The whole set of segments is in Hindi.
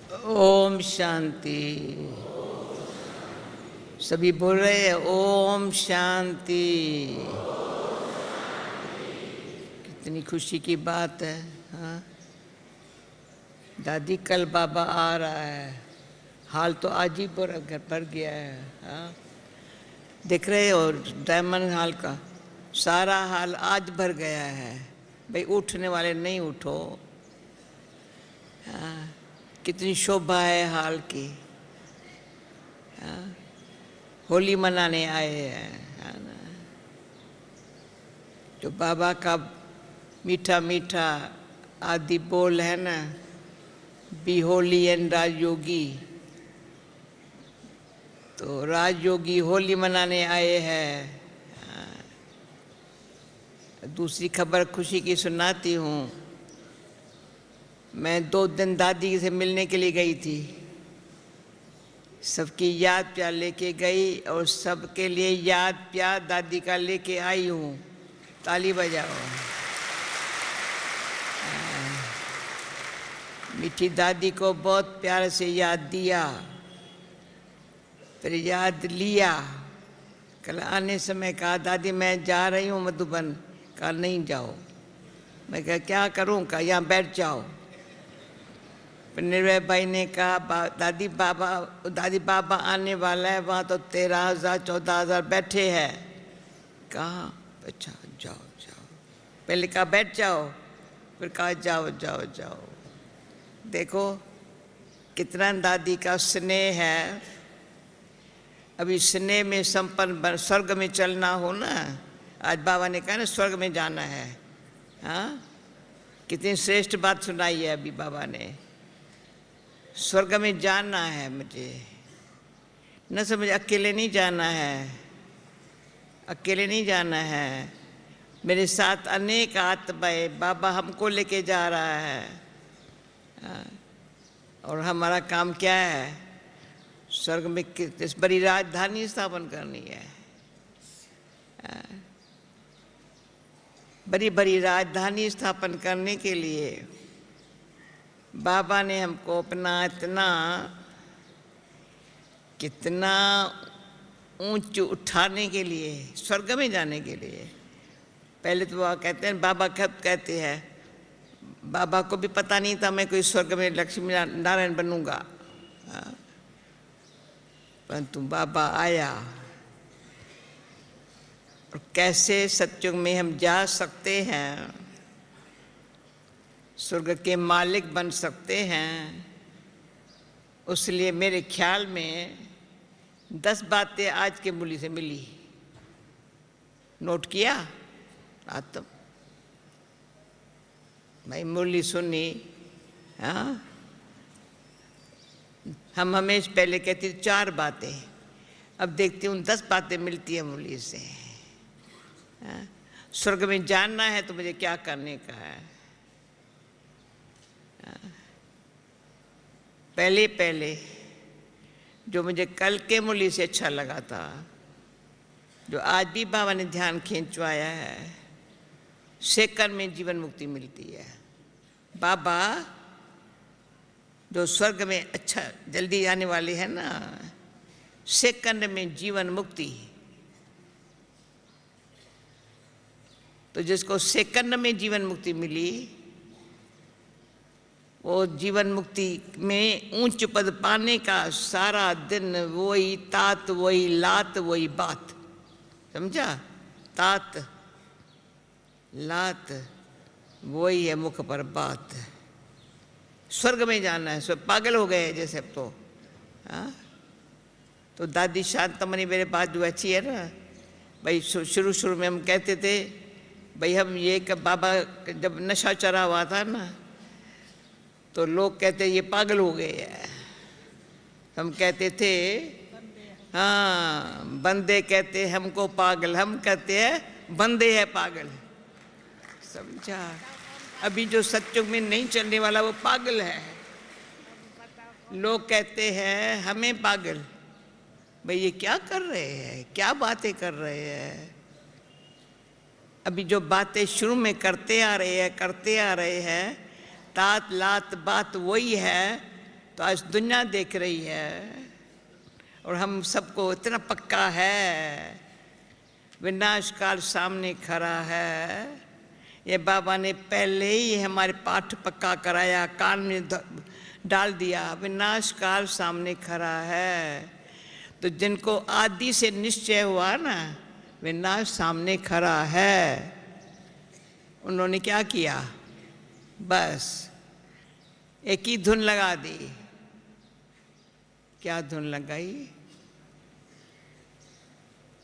ओम शांति। सभी बोल रहे हैं ओम शांति। कितनी खुशी की बात है। हाँ, दादी कल बाबा आ रहा है। हाल तो आज ही पूरा घर भर गया है। हाँ, देख रहे हो डायमंड हाल का सारा हाल आज भर गया है। भाई उठने वाले नहीं उठो। हाँ, कितनी शोभा है हाल की। हाँ, होली मनाने आए हैं। है ना? जो बाबा का मीठा मीठा आदि बोल है ना, बी होली एंड राजयोगी। तो राजयोगी होली मनाने आए हैं। दूसरी खबर खुशी की सुनाती हूँ। मैं 2 दिन दादी से मिलने के लिए गई थी। सबकी याद प्यार लेके गई और सबके लिए याद प्यार दादी का लेके आई हूँ। ताली बजाओ। मीठी दादी को बहुत प्यार से याद दिया, फिर याद लिया। कल आने समय कहा दादी मैं जा रही हूँ मधुबन। कहा नहीं जाओ। मैं कहा क्या करूँ? कहा यहाँ बैठ जाओ। फिर निर्भय भाई ने कहा दादी बाबा आने वाला है, वहाँ तो 13,000 14,000 बैठे हैं। कहा अच्छा जाओ जाओ। पहले कहा बैठ जाओ, फिर कहा जाओ जाओ जाओ। देखो कितना दादी का स्नेह है। अभी स्नेह में संपन्न स्वर्ग में चलना हो ना, आज बाबा ने कहा ना स्वर्ग में जाना है। हाँ, कितनी श्रेष्ठ बात सुनाई है अभी बाबा ने। स्वर्ग में जाना है मुझे, न समझ अकेले नहीं जाना है, अकेले नहीं जाना है। मेरे साथ अनेक आत्माएं, बाबा हमको लेके जा रहा है। और हमारा काम क्या है? स्वर्ग में इस बड़ी राजधानी स्थापन करनी है। बड़ी बड़ी राजधानी स्थापन करने के लिए बाबा ने हमको अपना कितना ऊंच उठाने के लिए, स्वर्ग में जाने के लिए। पहले तो वह कहते हैं, बाबा कब कहते हैं, बाबा को भी पता नहीं था मैं कोई स्वर्ग में लक्ष्मी नारायण बनूंगा। परंतु बाबा आया। और कैसे सत्युग में हम जा सकते हैं, स्वर्ग के मालिक बन सकते हैं। उसलिए मेरे ख्याल में 10 बातें आज के मुरली से मिली। नोट किया? आत्म भाई मुरली सुनी। हाँ, हम हमेशा पहले कहते 4 बातें, अब देखती हूँ 10 बातें मिलती है मुरली से। स्वर्ग में जानना है तो मुझे क्या करने का है। पहले जो मुझे कल के मुरली से अच्छा लगा था, जो आज भी बाबा ने ध्यान खींचवाया है, सेकंड में जीवन मुक्ति मिलती है। बाबा जो स्वर्ग में अच्छा जल्दी आने वाले हैं ना, सेकंड में जीवन मुक्ति। तो जिसको सेकंड में जीवन मुक्ति मिली, वो जीवन मुक्ति में ऊंच पद पाने का सारा दिन वही तात, वही लात, वही बात। समझा? तात लात वही है, मुख पर बात। स्वर्ग में जाना है। सब पागल हो गए जैसे अब तो। हाँ, तो दादी शांतमणि मेरे बात जो अच्छी है ना भाई, शुरू में हम कहते थे भाई हम ये बाबा जब नशा चढ़ा हुआ था ना, तो लोग कहते ये पागल हो गए हैं। हम कहते थे हाँ, बंदे कहते हमको पागल, हम कहते हैं बंदे है पागल। समझा? अभी जो सत्युग में नहीं चलने वाला वो पागल है। लोग कहते हैं हमें पागल। भाई ये क्या कर रहे हैं, क्या बातें कर रहे हैं? अभी जो बातें शुरू में करते आ रहे हैं, तात लात बात वही है। तो आज दुनिया देख रही है और हम सबको इतना पक्का है, विनाश काल सामने खड़ा है। ये बाबा ने पहले ही हमारे पाठ पक्का कराया, कान में डाल दिया, विनाश काल सामने खड़ा है। तो जिनको आदि से निश्चय हुआ ना विनाश सामने खड़ा है, उन्होंने क्या किया, बस एक ही धुन लगा दी। क्या धुन लगाई?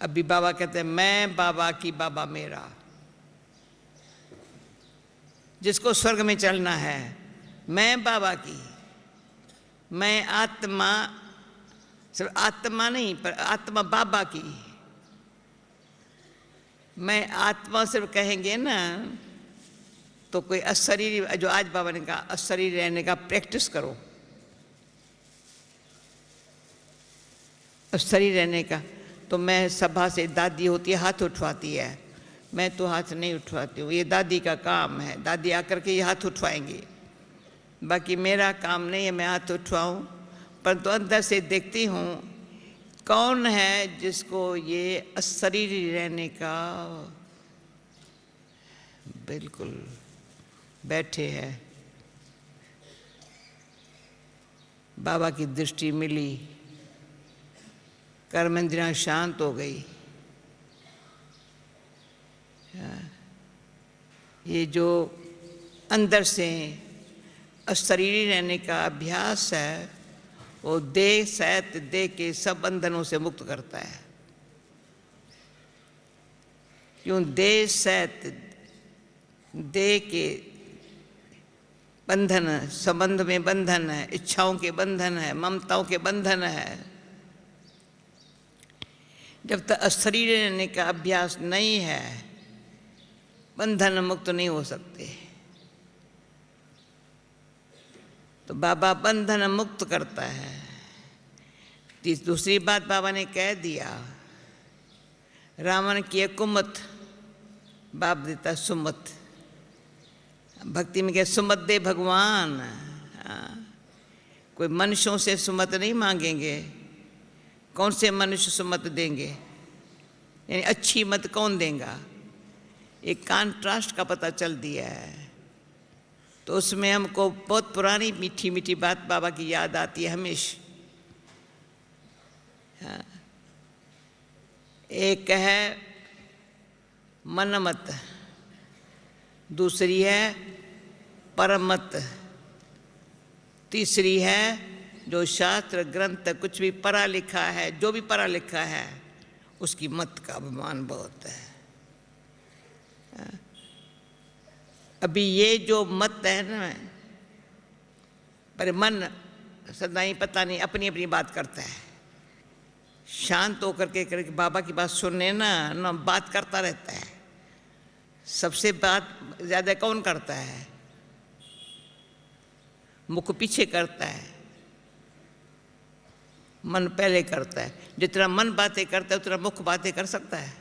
अभी बाबा कहते हैं मैं बाबा की बाबा मेरा। जिसको स्वर्ग में चलना है, मैं बाबा की, मैं आत्मा, सिर्फ आत्मा नहीं पर आत्मा बाबा की। मैं आत्मा सिर्फ कहेंगे ना तो कोई अशरीरी, जो आज बाबा ने कहा अशरीरी रहने का प्रैक्टिस करो, अशरीरी रहने का। तो मैं सभा से दादी होती है हाथ उठवाती है, मैं तो हाथ नहीं उठवाती हूँ, ये दादी का काम है, दादी आकर के ये हाथ उठवाएंगे, बाकी मेरा काम नहीं है मैं हाथ उठवाऊँ। परंतु अंदर से देखती हूँ कौन है जिसको ये अशरीरी रहने का बिल्कुल बैठे हैं। बाबा की दृष्टि मिली, कर्म इंद्रियां शांत हो गई। ये जो अंदर से अशरीरी रहने का अभ्यास है वो देह सहित देह के सब बंधनों से मुक्त करता है। क्यों? देह सहित देह के बंधन, संबंध में बंधन है, इच्छाओं के बंधन है, ममताओं के बंधन है। जब तक अशरीरी रहने का अभ्यास नहीं है बंधन मुक्त नहीं हो सकते। तो बाबा बंधन मुक्त करता है। दूसरी बात बाबा ने कह दिया, रावण की कुमत बाप देता सुमत। भक्ति में क्या सुमत दे भगवान। कोई मनुष्यों से सुमत नहीं मांगेंगे। कौन से मनुष्य सुमत देंगे? यानी अच्छी मत कौन देगा? एक कॉन्ट्रास्ट का पता चल दिया है। तो उसमें हमको बहुत पुरानी मीठी मीठी बात बाबा की याद आती है हमेशा। एक है मनमत, दूसरी है परमत, तीसरी है जो शास्त्र ग्रंथ कुछ भी पढ़ा लिखा है, जो भी पढ़ा लिखा है उसकी मत का अभिमान बहुत है। अभी ये जो मत है ना, पर मन सदा ही पता नहीं अपनी अपनी बात करता है। शांत होकर के करके बाबा की बात सुनने ना बात करता रहता है। सबसे बात ज़्यादा कौन करता है? मुख पीछे करता है, मन पहले करता है। जितना मन बातें करता है उतना मुख बातें कर सकता है।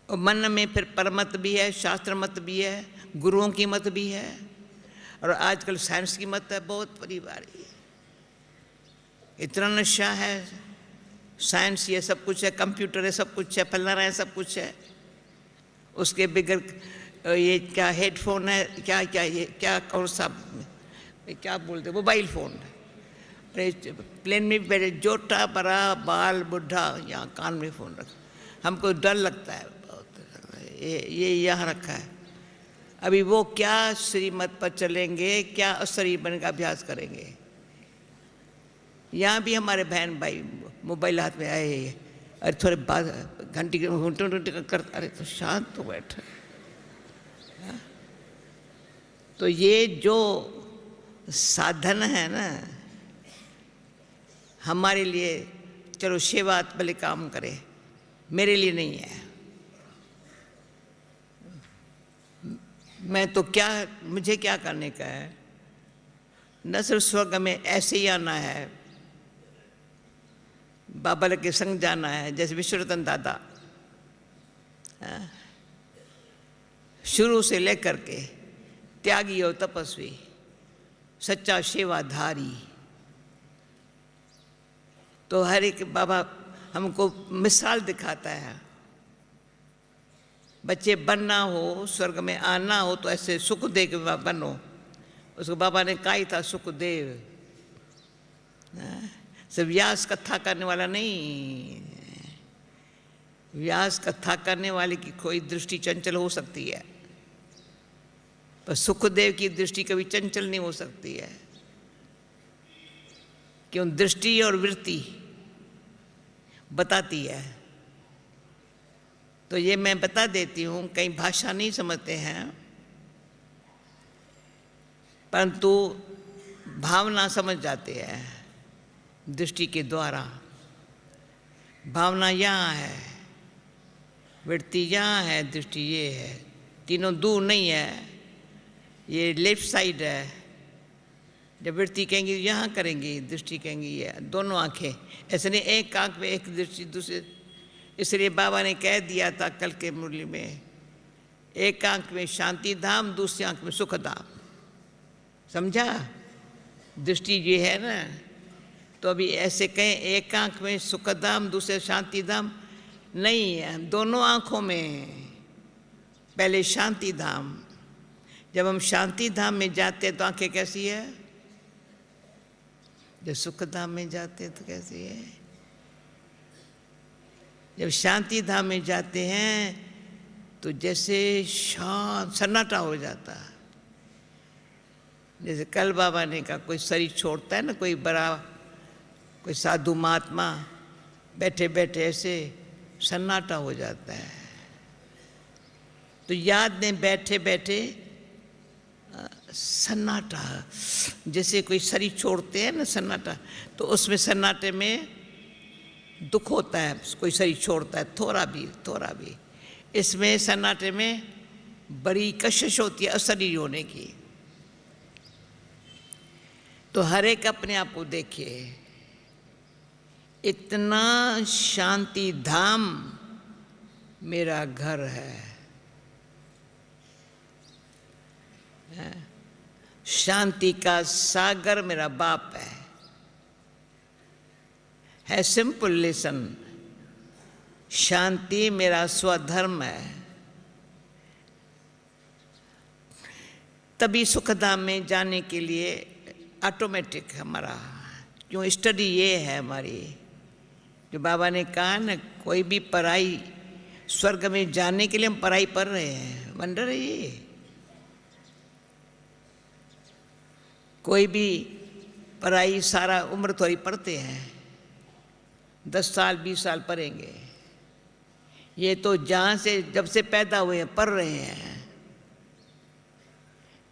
और मन में फिर परमत भी है, शास्त्र मत भी है, गुरुओं की मत भी है, और आजकल साइंस की मत है बहुत बड़ी बारी है। इतना नशा है, साइंस ये सब कुछ है, कंप्यूटर है सब कुछ है, फलना है सब कुछ है। उसके बगैर ये क्या हेडफोन है, क्या क्या ये क्या कौन सा क्या बोलते मोबाइल फ़ोन है। प्लेन में बैठे जोटा बड़ा बाल बुढ़ा यहाँ कान में फ़ोन रखा, हमको डर लगता है बहुत। ये यहाँ रखा है। अभी वो क्या श्रीमत पर चलेंगे, क्या असरी बन का अभ्यास करेंगे। यहाँ भी हमारे बहन भाई मोबाइल हाथ में आए, अरे थोड़े बाद घंटी कर, अरे तो शांत तो बैठा। तो ये जो साधन है ना हमारे लिए, चलो सेवा भले काम करे, मेरे लिए नहीं है। मैं तो क्या, मुझे क्या करने का है? न सिर्फ स्वर्ग में ऐसे ही आना है, बाबा के संग जाना है। जैसे विश्वरतन दादा शुरू से लेकर के त्यागी और तपस्वी, सच्चा सेवाधारी। तो हर एक बाबा हमको मिसाल दिखाता है। बच्चे बनना हो, स्वर्ग में आना हो तो ऐसे सुखदेव के बनो। उसको बाबा ने कहा ही था सुखदेव, सिर्फ व्यास कथा करने वाला नहीं। व्यास कथा करने वाले की कोई दृष्टि चंचल हो सकती है, पर सुखदेव की दृष्टि कभी चंचल नहीं हो सकती है। क्यों? दृष्टि और वृत्ति बताती है। तो ये मैं बता देती हूँ, कई भाषा नहीं समझते हैं, परंतु भावना समझ जाते हैं दृष्टि के द्वारा। भावना यहाँ है, वृत्ति यहाँ है, दृष्टि ये है। तीनों दूर नहीं है, ये लेफ्ट साइड है। जब वृत्ति कहेंगी यहाँ करेंगी, दृष्टि कहेंगी ये, दोनों आंखें। ऐसे नहीं एक आंख में एक दृष्टि दूसरे। इसलिए बाबा ने कह दिया था कल के मुरली में, एक आंख में शांति धाम, दूसरी आंख में सुख धाम। समझा? दृष्टि ये है ना। तो अभी ऐसे कहें एक आंख में सुख धाम, दूसरे शांति धाम, नहीं है, दोनों आंखों में। पहले शांति धाम। जब हम शांति धाम में जाते हैं तो आंखें कैसी है? जब सुख धाम में जाते हैं तो कैसी है? जब शांति धाम में जाते हैं तो जैसे शांत सन्नाटा हो जाता है। जैसे कल बाबा ने कहा, कोई शरीर छोड़ता है ना, कोई बड़ा, कोई साधु महात्मा, बैठे बैठे ऐसे सन्नाटा हो जाता है। तो याद ने बैठे बैठे सन्नाटा, जैसे कोई शरीर छोड़ते हैं ना सन्नाटा, तो उसमें सन्नाटे में दुख होता है। कोई शरीर छोड़ता है थोड़ा भी, इसमें सन्नाटे में बड़ी कशिश होती है अशरीर होने की। तो हर एक अपने आप को देखिए, इतना शांति धाम मेरा घर है। शांति का सागर मेरा बाप है सिंपल लेसन। शांति मेरा स्वधर्म है। तभी सुखधाम में जाने के लिए ऑटोमेटिक हमारा, क्यों स्टडी ये है हमारी, जो बाबा ने कहा ना, कोई भी पढ़ाई, स्वर्ग में जाने के लिए हम पढ़ाई पढ़ रहे हैं। वंडर है ये। कोई भी पढ़ाई सारा उम्र थोड़ी पढ़ते हैं, 10 साल 20 साल पढ़ेंगे। ये तो जहाँ से जब से पैदा हुए हैं पढ़ रहे हैं।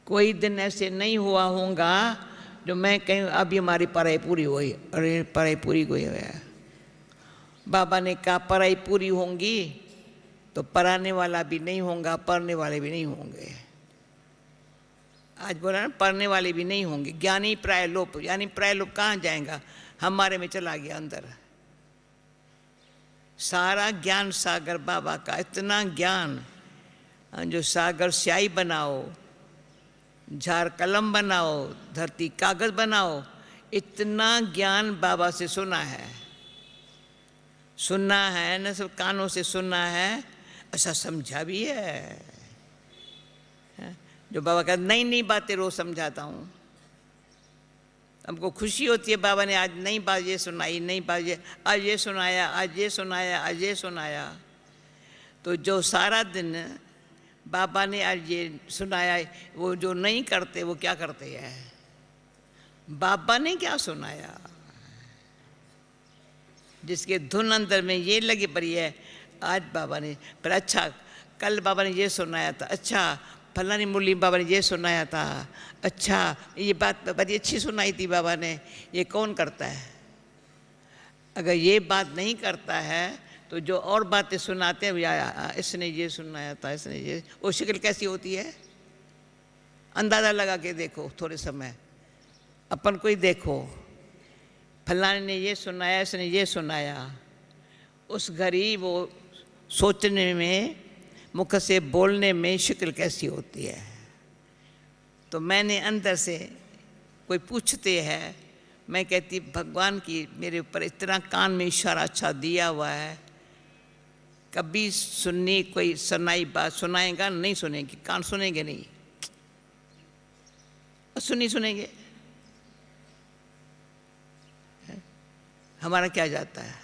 कोई दिन ऐसे नहीं हुआ होगा जो मैं कहीं अभी हमारी पढ़ाई पूरी हुई, अरे पढ़ाई पूरी हुई है। बाबा ने कहा पढ़ाई पूरी होंगी तो पढ़ाने वाला भी नहीं होगा, पढ़ने वाले भी नहीं होंगे। आज बोला ना, पढ़ने वाले भी नहीं होंगे। ज्ञानी प्राय लोप, यानी प्राय लोप कहाँ जाएगा? हमारे में चला गया अंदर। सारा ज्ञान सागर बाबा का, इतना ज्ञान जो सागर स्याही बनाओ, झार कलम बनाओ, धरती कागज बनाओ, इतना ज्ञान बाबा से सुना है न, सब कानों से सुना है, ऐसा समझा भी है। जो बाबा का नई नई बातें रोज समझाता हूँ। हमको खुशी होती है, बाबा ने आज नई बात ये सुनाई, नई बात ये, आज ये सुनाया, आज ये सुनाया, आज ये सुनाया। तो जो सारा दिन बाबा ने आज ये सुनाया, वो जो नहीं करते वो क्या करते हैं? बाबा ने क्या सुनाया? जिसके धुन अंदर में ये लगी पड़ी है, आज बाबा ने, पर अच्छा कल बाबा ने ये सुनाया था, अच्छा फलानी मुरली बाबा ने ये सुनाया था, अच्छा ये बात बड़ी अच्छी सुनाई थी बाबा ने। ये कौन करता है? अगर ये बात नहीं करता है तो जो और बातें सुनाते हैं, या इसने ये सुनाया था, इसने ये, वो शक्ल कैसी होती है? अंदाज़ा लगा के देखो, थोड़े समय अपन को ही देखो, फलाने ने ये सुनाया, इसने ये सुनाया। उस घड़ी वो सोचने में, मुख से बोलने में शक्ल कैसी होती है? तो मैंने अंदर से, कोई पूछते हैं, मैं कहती भगवान की मेरे ऊपर इतना कान में इशारा अच्छा दिया हुआ है, कभी सुननी कोई सुनाई बात सुनाएगा नहीं, सुनेंगे कान सुनेंगे नहीं, सुनी सुनेंगे, हमारा क्या जाता है।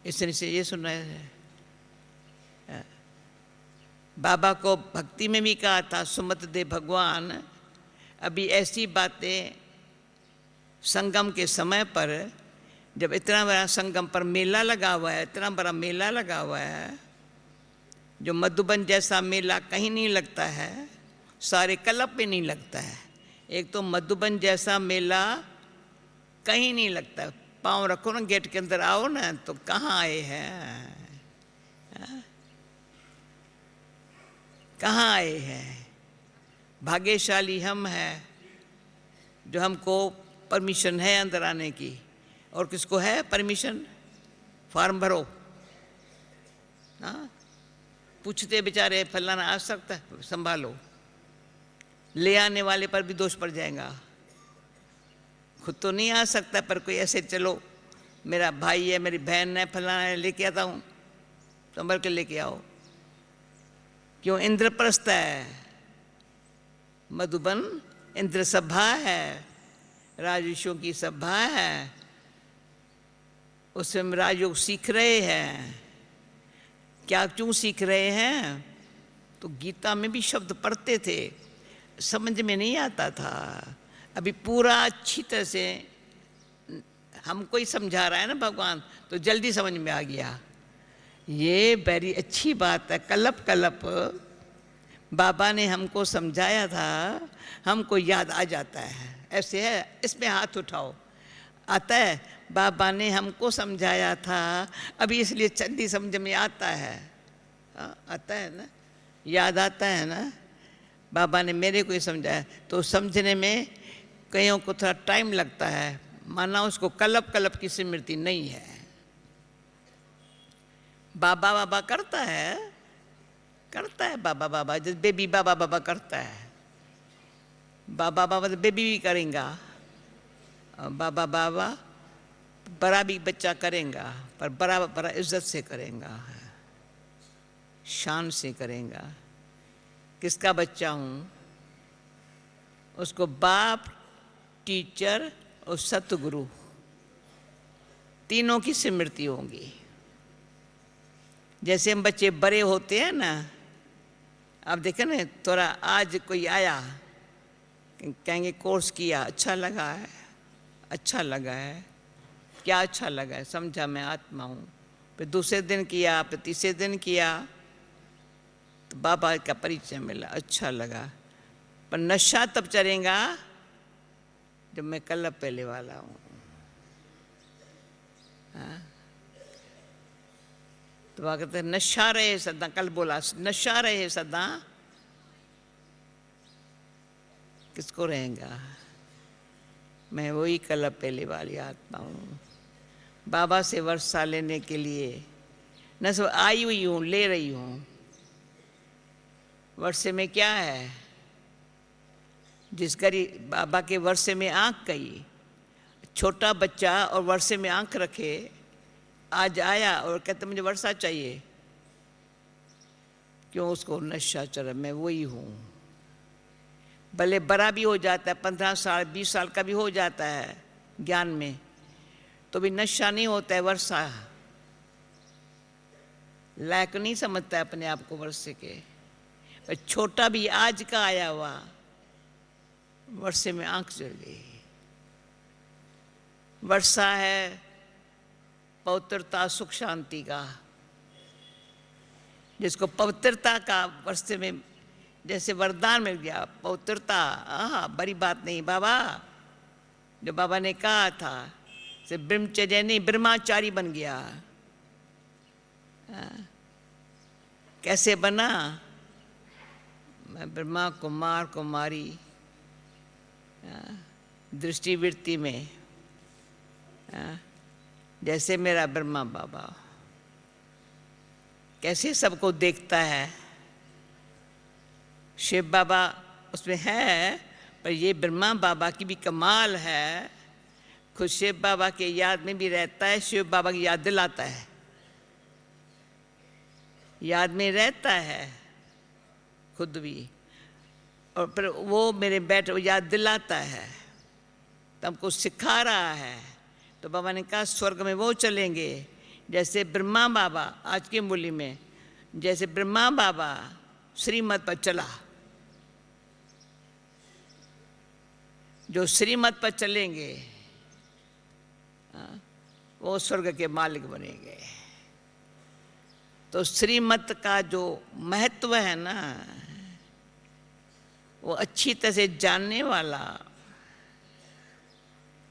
इस तरह से ये सुन रहे हैं। बाबा को भक्ति में भी कहा था, सुमत दे भगवान, अभी ऐसी बातें संगम के समय पर, जब इतना बड़ा संगम पर मेला लगा हुआ है, इतना बड़ा मेला लगा हुआ है, जो मधुबन जैसा मेला कहीं नहीं लगता है, सारे क्लब में नहीं लगता है। एक तो मधुबन जैसा मेला कहीं नहीं लगता। पाँव रखो ना गेट के अंदर, आओ ना, तो कहाँ आए हैं, कहाँ आए हैं। भाग्यशाली हम हैं जो हमको परमिशन है अंदर आने की। और किसको है परमिशन? फॉर्म भरो, हाँ, पूछते बेचारे फलाना आ सकता है, संभालो। ले आने वाले पर भी दोष पड़ जाएगा। खुद तो नहीं आ सकता, पर कोई ऐसे, चलो मेरा भाई है, मेरी बहन है, फलाना है, लेके आता हूँ, संभल के लेके आओ। क्यों? इंद्रप्रस्थ है, मधुबन इंद्र सभा है, राजऋषियों की सभा है, उसमें राजयोग सीख रहे हैं। क्या क्यों सीख रहे हैं? तो गीता में भी शब्द पढ़ते थे, समझ में नहीं आता था। अभी पूरा अच्छी तरह से हमको ही समझा रहा है ना भगवान, तो जल्दी समझ में आ गया। ये बड़ी अच्छी बात है। कलप कलप बाबा ने हमको समझाया था, हमको याद आ जाता है। ऐसे है, इसमें हाथ उठाओ, आता है। बाबा ने हमको समझाया था, अभी इसलिए जल्दी समझ में आता है। आता है ना, याद आता है ना। बाबा ने मेरे को ही समझाया, तो समझने में कईयों को थोड़ा टाइम लगता है, माना उसको कलप कलप की स्मृति नहीं है। बाबा बाबा करता है, करता है बाबा बाबा, जैसे बेबी बाबा बाबा करता है। बाबा बाबा तो बेबी भी करेगा, बाबा बाबा बड़ा भी बच्चा करेगा, पर बड़ा बड़ा इज्जत से करेगा, शान से करेगा। किसका बच्चा हूँ? उसको बाप, टीचर और सतगुरु तीनों की स्मृति होगी। जैसे हम बच्चे बड़े होते हैं ना, आप देखें ना, थोड़ा आज कोई आया, कहेंगे कोर्स किया, अच्छा लगा है, अच्छा लगा है। क्या अच्छा लगा है? समझा मैं आत्मा हूँ। फिर दूसरे दिन किया, फिर तीसरे दिन किया, तो बाबा का परिचय मिला, अच्छा लगा। पर नशा तब चलेगा जब मैं कल पहले वाला हूँ। तो वह कहते नशा रहे सदा, कल बोला नशा रहे सदा, किसको रहेगा? मैं वही कल पहले वाली आत्मा हूँ। बाबा से वर्षा लेने के लिए न सब आई हुई हूँ, ले रही हूँ। वर्षे में क्या है? जिस गरीब बाबा के वर्षे में आँख गई, छोटा बच्चा और वर्षे में आँख रखे, आज आया और कहते मुझे वर्षा चाहिए। क्यों? उसको नशा चढ़ा, मैं वही हूँ। भले बड़ा भी हो जाता है, 15 साल 20 साल का भी हो जाता है ज्ञान में, तो भी नशा नहीं होता है। वर्षा लायक नहीं समझता है अपने आप को वर्षे के। पर छोटा भी आज का आया हुआ वर्षे में आंख जल गई। वर्षा है पवित्रता सुख शांति का, जिसको पवित्रता का वर्षे में जैसे वरदान मिल गया, पवित्रता। बड़ी बात नहीं बाबा, जो बाबा ने कहा था, से ब्रह्मचर्य नहीं ब्रह्माचारी बन गया। कैसे बना? मैं ब्रह्मा कुमार कुमारी दृष्टिवृत्ति में, जैसे मेरा ब्रह्मा बाबा कैसे सबको देखता है, शिव बाबा उसमें है, पर ये ब्रह्मा बाबा की भी कमाल है, खुद शिव बाबा के याद में भी रहता है, शिव बाबा की याद दिलाता है, याद में रहता है खुद भी, और फिर वो मेरे बैठ याद दिलाता है, तो हमको सिखा रहा है। तो बाबा ने कहा स्वर्ग में वो चलेंगे जैसे ब्रह्मा बाबा, आज की मूली में जैसे ब्रह्मा बाबा श्रीमत पर चला, जो श्रीमत पर चलेंगे वो स्वर्ग के मालिक बनेंगे। तो श्रीमत का जो महत्व है ना, वो अच्छी तरह से जानने वाला,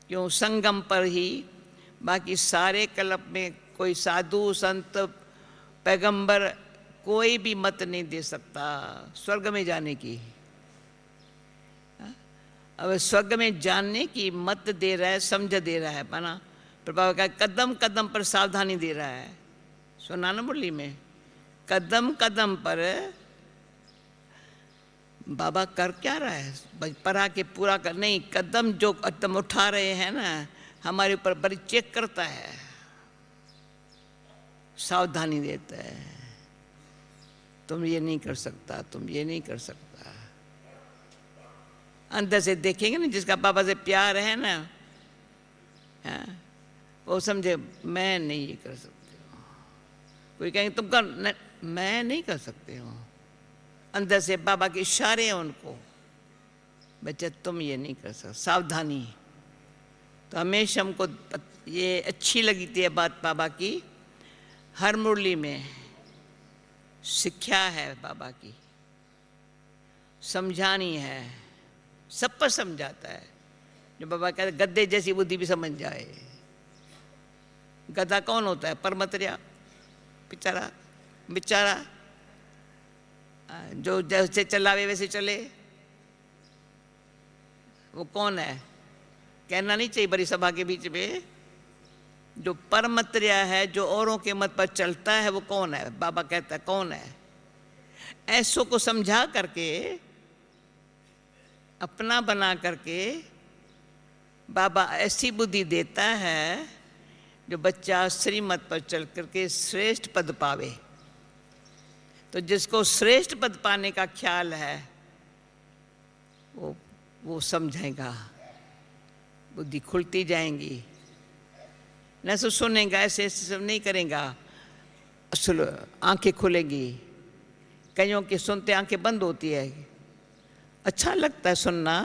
क्यों संगम पर ही, बाकी सारे कल्प में कोई साधु संत पैगंबर कोई भी मत नहीं दे सकता स्वर्ग में जाने की। अब स्वर्ग में जानने की मत दे रहा है, समझ दे रहा है बना, प्रभाव का कदम कदम पर सावधानी दे रहा है। सुना ना मुरली में, कदम कदम पर बाबा कर क्या रहा है, पढ़ा के पूरा कर नहीं, कदम जो कदम उठा रहे हैं ना हमारे ऊपर बड़ी चेक करता है, सावधानी देता है, तुम ये नहीं कर सकता, तुम ये नहीं कर सकता। अंदर से देखेंगे ना, जिसका बाबा से प्यार है ना, वो समझे मैं नहीं ये कर सकती हूँ। कोई कहेंगे तुम कर, मैं नहीं कर सकती हूँ, अंदर से बाबा के इशारे हैं उनको, बच्चा तुम ये नहीं कर सकते, सावधानी। तो हमेशा हमको ये अच्छी लगी थी बात बाबा की, हर मुरली में शिक्षा है बाबा की, समझानी है, सब पर समझाता है। जो बाबा कहते गद्दे जैसी बुद्धि भी समझ जाए। गधा कौन होता है? परमतरिया, बेचारा बेचारा जो जैसे चलावे वैसे चले, वो कौन है? कहना नहीं चाहिए बड़ी सभा के बीच में। जो परमतरिया है, जो औरों के मत पर चलता है, वो कौन है? बाबा कहता है कौन है? ऐसों को समझा करके, अपना बना करके बाबा ऐसी बुद्धि देता है जो बच्चा श्रीमत पर चल करके श्रेष्ठ पद पावे। तो जिसको श्रेष्ठ पद पाने का ख्याल है वो समझेगा, बुद्धि खुलती जाएंगी, न तो सुनेगा, ऐसे ऐसे सब नहीं करेगा, आंखें खुलेंगी। कईयों की सुनते आंखें बंद होती है, अच्छा लगता है सुनना,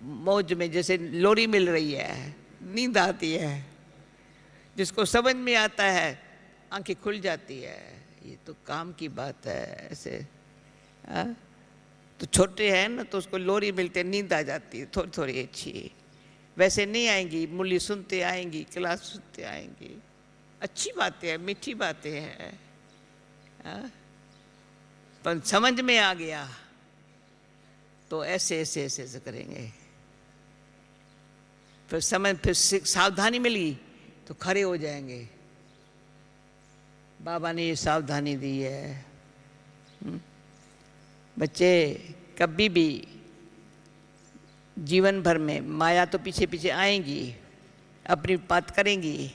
मौज में जैसे लोरी मिल रही है, नींद आती है। जिसको समझ में आता है आंखें खुल जाती है, ये तो काम की बात है। ऐसे तो छोटे हैं ना, तो उसको लोरी मिलते नींद आ जाती है थोड़ी थोड़ी अच्छी। वैसे नहीं आएंगी, मुरली सुनते आएंगी, क्लास सुनते आएंगी, अच्छी बातें हैं, मीठी बातें हैं, पर समझ में आ गया तो ऐसे ऐसे ऐसे ऐसे करेंगे। फिर समझ, फिर सावधानी मिली तो खड़े हो जाएंगे। बाबा ने ये सावधानी दी है। बच्चे कभी भी जीवन भर में माया तो पीछे पीछे आएंगी, अपनी बात करेंगी,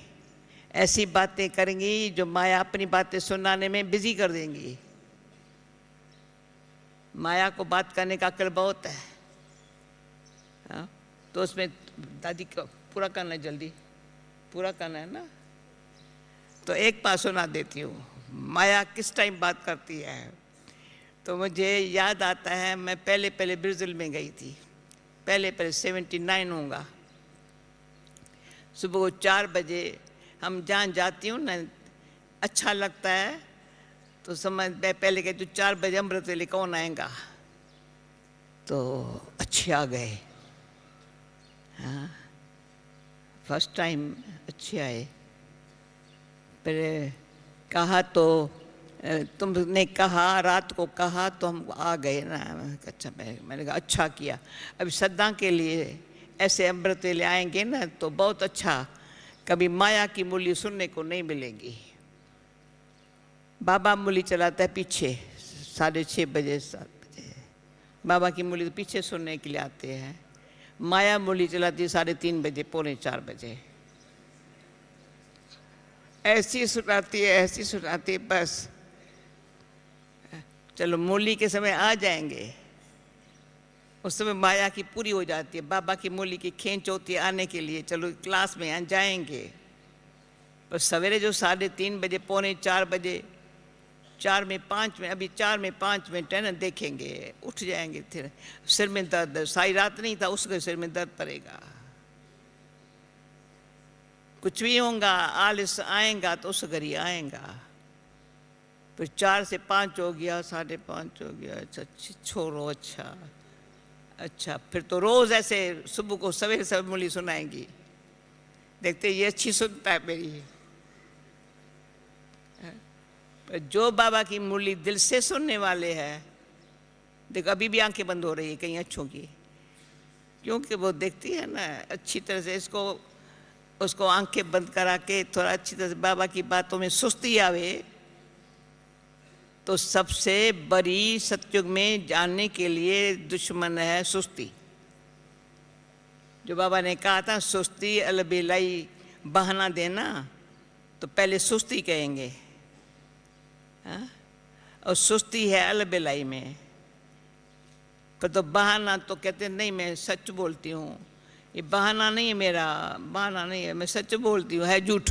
ऐसी बातें करेंगी जो माया अपनी बातें सुनाने में बिजी कर देंगी। माया को बात करने का अक्ल बहुत है, तो उसमें दादी को पूरा करना है, जल्दी पूरा करना है ना। तो एक बात सुना देती हूँ, माया किस टाइम बात करती है। तो मुझे याद आता है, मैं पहले पहले ब्राज़ील में गई थी, पहले 79 होगा। सुबह को 4 बजे हम जहाँ जाती हूँ ना, अच्छा लगता है तो समझ, मैं पहले कहती हूँ 4 बजे अमृत वेले कौन आएगा, तो अच्छे आ गए। हाँ, फर्स्ट टाइम अच्छे आए। फिर कहा तो तुमने कहा, रात को कहा तो हम आ गए ना। अच्छा, मैंने कहा अच्छा किया। अभी सदा के लिए ऐसे अमृत वेले आएंगे ना तो बहुत अच्छा, कभी माया की मूली सुनने को नहीं मिलेगी। बाबा मूली चलाता है पीछे 6:30 बजे 7 बजे, बाबा की मुरली तो पीछे सुनने के लिए आते हैं। माया मुरली चलाती 3:30 बजे, 3:45 बजे, ऐसी सुनाती है, ऐसी सुनाती है, बस चलो मुरली के समय आ जाएंगे, उस समय माया की पूरी हो जाती है। बाबा की मुरली की खींच होती है आने के लिए, चलो क्लास में आ जाएंगे। पर सवेरे जो 3:30 बजे, 3:45 बजे, 4 में 5 में, अभी 4 में 5 मिनट है ना, देखेंगे उठ जाएंगे। फिर सिर में दर्द, सारी रात नहीं था, उसके सिर में दर्द पड़ेगा, कुछ भी होगा, आलस आएगा तो उस घर ही आएगा। फिर 4 से 5 हो गया, 5:30 हो गया, अच्छा छोड़ो, अच्छा फिर तो रोज ऐसे सुबह को सवेरे सवेरे मुरली सुनाएंगी। देखते ये अच्छी सुनता है मेरी। पर जो बाबा की मुरली दिल से सुनने वाले हैं, देखो अभी भी आंखें बंद हो रही है कहीं अच्छों की, क्योंकि वो देखती है ना अच्छी तरह से, इसको उसको आंखें बंद करा के थोड़ा अच्छी तरह से बाबा की बातों में सुस्ती आवे, तो सबसे बड़ी सतयुग में जानने के लिए दुश्मन है सुस्ती। जो बाबा ने कहा था सुस्ती अलबेलाई, बहाना देना, तो पहले सुस्ती कहेंगे, हाँ? और सुस्ती है अलबेलाई में। पर तो बहाना तो कहते नहीं, मैं सच बोलती हूँ, ये बहाना नहीं है, मेरा बहाना नहीं है, मैं सच बोलती हूँ, है झूठ।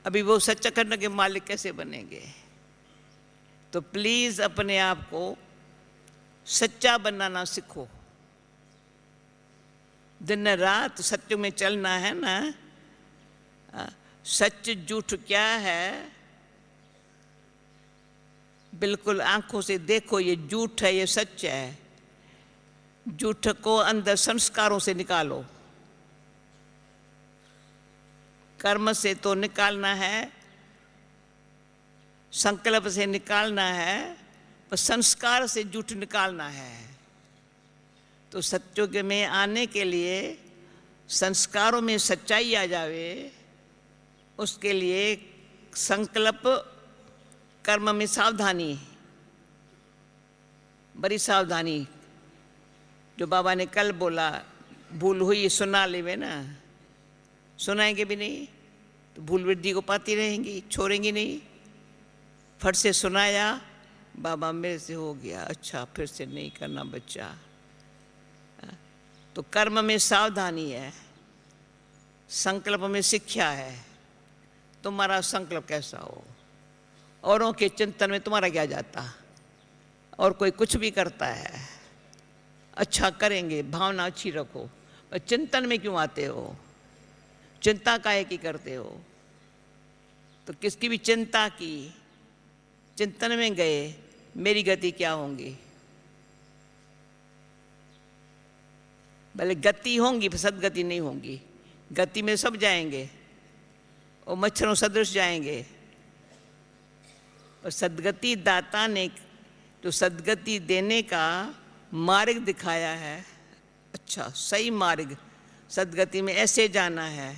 अभी वो सच्चा करने के मालिक कैसे बनेंगे? तो प्लीज अपने आप को सच्चा बनाना सीखो। दिन रात सत्य में चलना है ना। सच झूठ क्या है, बिल्कुल आंखों से देखो, ये झूठ है, ये सच है। झूठ को अंदर संस्कारों से निकालो, कर्म से तो निकालना है, संकल्प से निकालना है, पर संस्कार से झूठ निकालना है। तो सत्युग में आने के लिए संस्कारों में सच्चाई आ जावे, उसके लिए संकल्प, कर्म में सावधानी, बड़ी सावधानी। जो बाबा ने कल बोला, भूल हुई सुना लेवे ना, सुनाएंगे भी नहीं तो भूल वृद्धि को पाती रहेंगी, छोड़ेंगी नहीं। फट से सुनाया, बाबा मेरे से हो गया, अच्छा फिर से नहीं करना बच्चा। तो कर्म में सावधानी है, संकल्प में शिक्षा है। तुम्हारा संकल्प कैसा हो, औरों के चिंतन में तुम्हारा क्या जाता। और कोई कुछ भी करता है, अच्छा करेंगे, भावना अच्छी रखो, पर चिंतन में क्यों आते हो? चिंता काहे की करते हो? तो किसकी भी चिंता की, चिंतन में गए, मेरी गति क्या होंगी? भले गति होंगी, सदगति नहीं होंगी। गति में सब जाएंगे और मच्छरों सदृश जाएंगे, और सदगति दाता ने जो सदगति देने का मार्ग दिखाया है, अच्छा सही मार्ग, सदगति में ऐसे जाना है,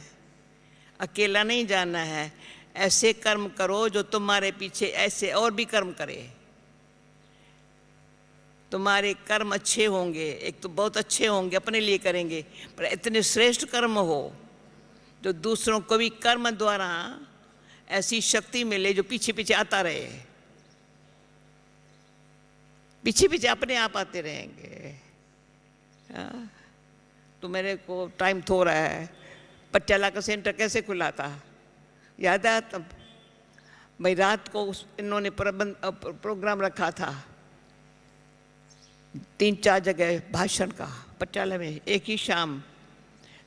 अकेला नहीं जाना है। ऐसे कर्म करो जो तुम्हारे पीछे ऐसे और भी कर्म करे। तुम्हारे कर्म अच्छे होंगे, एक तो बहुत अच्छे होंगे, अपने लिए करेंगे, पर इतने श्रेष्ठ कर्म हो जो दूसरों को भी कर्म द्वारा ऐसी शक्ति मिले जो पीछे पीछे आता रहे, पीछे पीछे अपने आप आते रहेंगे। तो मेरे को टाइम थोड़ा है, पटियाला का सेंटर कैसे खुला था याद है? तब भाई रात को इन्होंने प्रोग्राम रखा था, 3-4 जगह भाषण का पटियाला में एक ही शाम।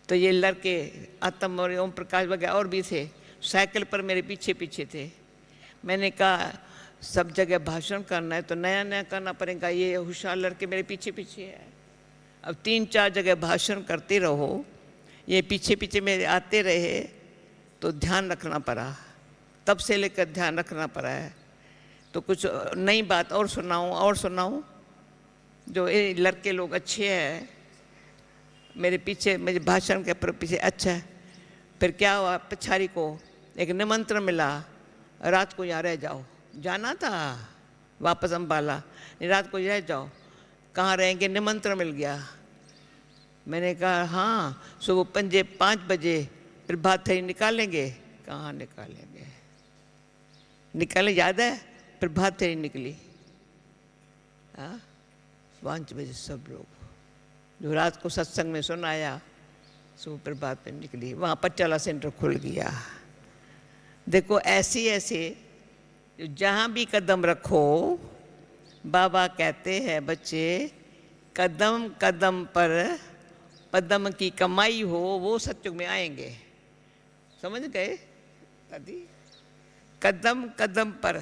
तो ये लड़के आत्म और ओम प्रकाश वगैरह और भी थे, साइकिल पर मेरे पीछे पीछे थे। मैंने कहा सब जगह भाषण करना है तो नया नया करना पड़ेगा, ये होशियार लड़के मेरे पीछे पीछे है। अब 3-4 जगह भाषण करते रहो, ये पीछे पीछे मेरे आते रहे, तो ध्यान रखना पड़ा, तब से लेकर ध्यान रखना पड़ा है। तो कुछ नई बात और सुनाऊं जो ये लड़के लोग अच्छे हैं मेरे पीछे, मेरे भाषण के पीछे। अच्छा फिर क्या हुआ, पिछाड़ी को एक निमंत्रण मिला, रात को यहाँ रह जाओ, जाना था। वापस अम्बाला, नहीं रात को रह जाओ। कहाँ रहेंगे? निमंत्रण मिल गया। मैंने कहा हाँ, सुबह 5 बजे प्रभात फेरी निकालेंगे। कहाँ निकालेंगे? निकाले, याद है प्रभात फेरी निकली, हाँ 5 बजे सब लोग, जो रात को सत्संग में सुनाया, सुबह प्रभात फेरी निकली। वहाँ पच्चाला सेंटर खुल गया। देखो ऐसी ऐसे जहाँ भी कदम रखो, बाबा कहते हैं बच्चे, कदम कदम पर पदम की कमाई हो, वो सत्युग में आएंगे। समझ गए दादी? कदम कदम पर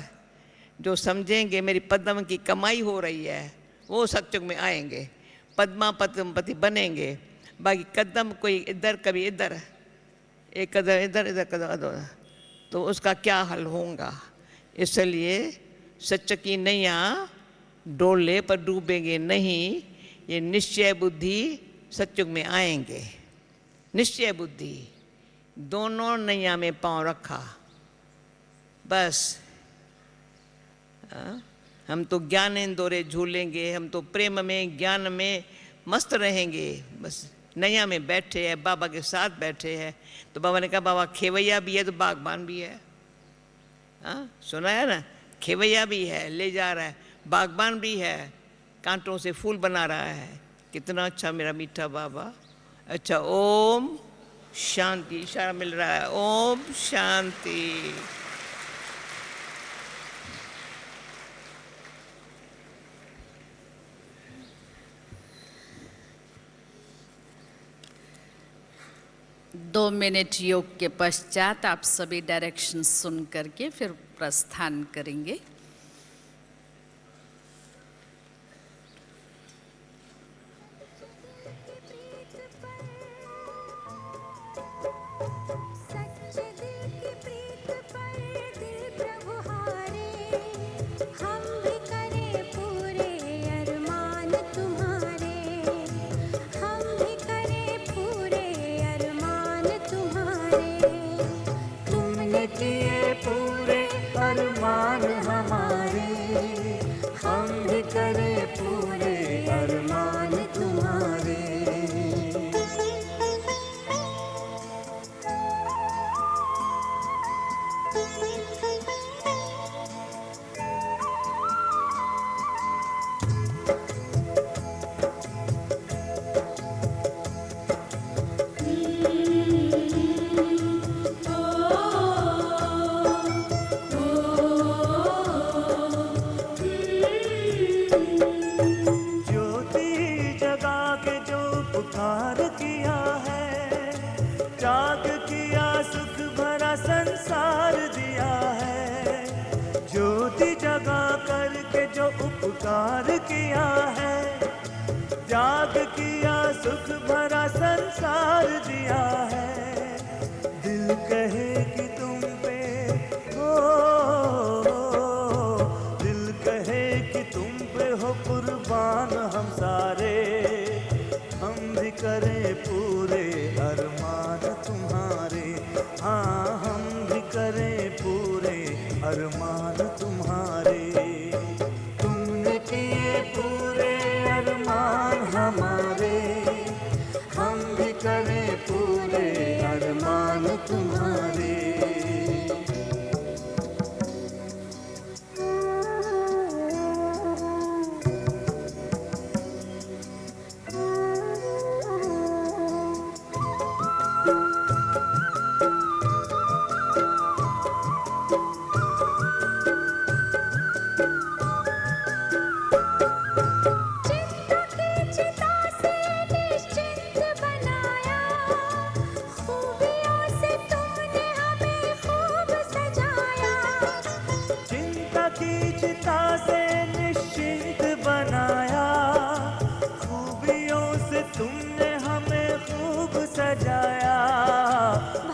जो समझेंगे मेरी पद्म की कमाई हो रही है, वो सत्युग में आएंगे, पद्मा पद्मपति बनेंगे। बाकी कदम कोई इधर कभी इधर, एक कदम इधर इधर कदम इधर, तो उसका क्या हल होगा? इसलिए सच की नैया डोले पर डूबेंगे नहीं, ये निश्चय बुद्धि सत्युग में आएंगे। निश्चय बुद्धि, दोनों नैया में पांव रखा, बस। हम तो ज्ञानेंदोरे झूलेंगे, हम तो प्रेम में ज्ञान में मस्त रहेंगे, बस नैया में बैठे हैं, बाबा के साथ बैठे हैं। तो बाबा ने कहा बाबा खेवैया भी है तो बागबान भी है। हाँ सुना है ना, खेवैया भी है, ले जा रहा है, बागबान भी है, कांटों से फूल बना रहा है। कितना अच्छा मेरा मीठा बाबा। अच्छा, ओम शांति, इशारा मिल रहा है, ओम शांति। दो मिनट योग के पश्चात आप सभी डायरेक्शन सुन करके फिर प्रस्थान करेंगे। उपकार किया है, त्याग किया, सुख भरा संसार दिया है। दिल कहे कि तुम पे हो, दिल कहे कि तुम पे हो कुर्बान हम सारे। हम भी करें पूरे अरमान तुम्हारे, हाँ हम भी करें पूरे अरमान तुम्हारे। हमारे हम भी करें पूरे अरमान तुम्हारे।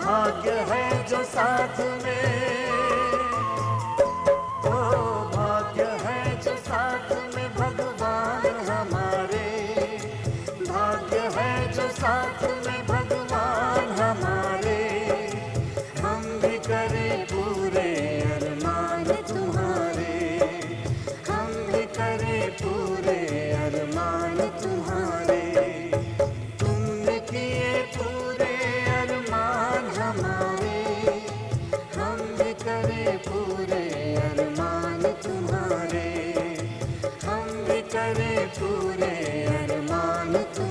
भाग्य है जो साथ में, ओ भाग्य है जो साथ में भगवान हमारे। भाग्य है जो साथ में भगवान हमारे। हम भी करें पूरे अरमान तुम्हारे, धन तुझ